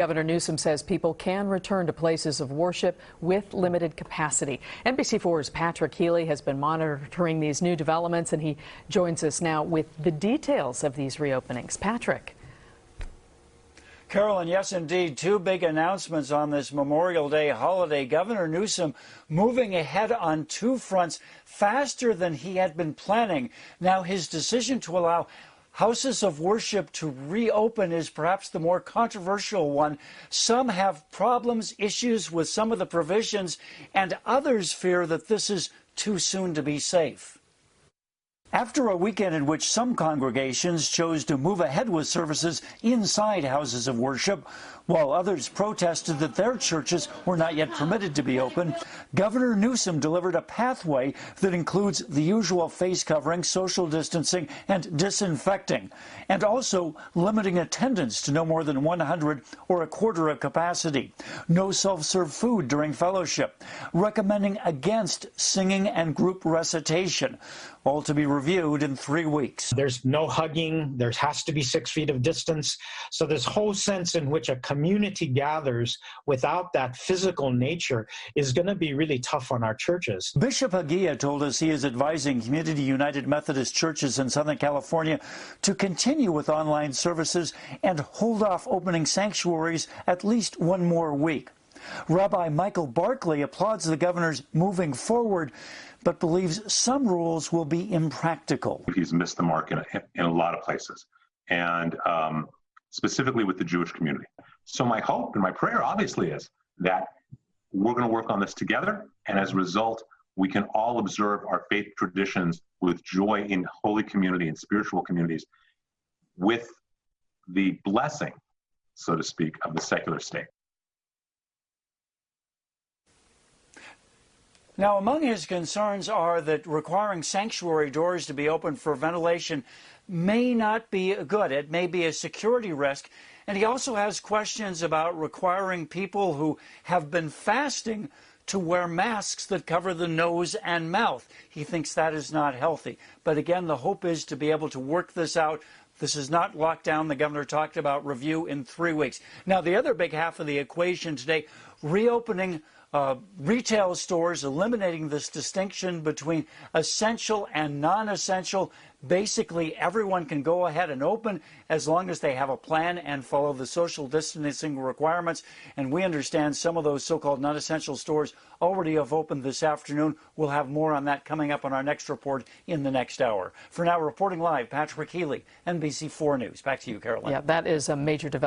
Governor Newsom says people can return to places of worship with limited capacity. NBC4's Patrick Healy has been monitoring these new developments, and he joins us now with the details of these reopenings. Patrick. Carolyn, yes, indeed. Two big announcements on this Memorial Day holiday. Governor Newsom moving ahead on two fronts faster than he had been planning. Now, his decision to allow houses of worship to reopen is perhaps the more controversial one. Some have problems, issues with some of the provisions, and others fear that this is too soon to be safe. After a weekend in which some congregations chose to move ahead with services inside houses of worship, while others protested that their churches were not yet permitted to be open, Governor Newsom delivered a pathway that includes the usual face covering, social distancing, and disinfecting, and also limiting attendance to no more than 100 or a quarter of capacity, no self-serve food during fellowship, recommending against singing and group recitation, all to be reviewed in 3 weeks. There's no hugging. There has to be 6 feet of distance. So this whole sense in which a community gathers without that physical nature is going to be really tough on our churches. Bishop Hagia told us he is advising Community United Methodist churches in Southern California to continue with online services and hold off opening sanctuaries at least one more week. Rabbi Michael Barkley applauds the governor's moving forward, but believes some rules will be impractical. He's missed the mark in a lot of places, and specifically with the Jewish community. So my hope and my prayer obviously is that we're going to work on this together, and as a result, we can all observe our faith traditions with joy in holy community and spiritual communities with the blessing, so to speak, of the secular state. Now, among his concerns are that requiring sanctuary doors to be open for ventilation may not be good. It may be a security risk. And he also has questions about requiring people who have been fasting to wear masks that cover the nose and mouth. He thinks that is not healthy. But again, the hope is to be able to work this out. This is not lockdown. The governor talked about review in 3 weeks. Now, the other big half of the equation today, reopening retail stores, eliminating this distinction between essential and non-essential. Basically, everyone can go ahead and open as long as they have a plan and follow the social distancing requirements. And we understand some of those so-called non-essential stores already have opened this afternoon. We'll have more on that coming up on our next report in the next hour. For now, reporting live, Patrick Healy, NBC4 News. Back to you, Caroline. Yeah, that is a major development.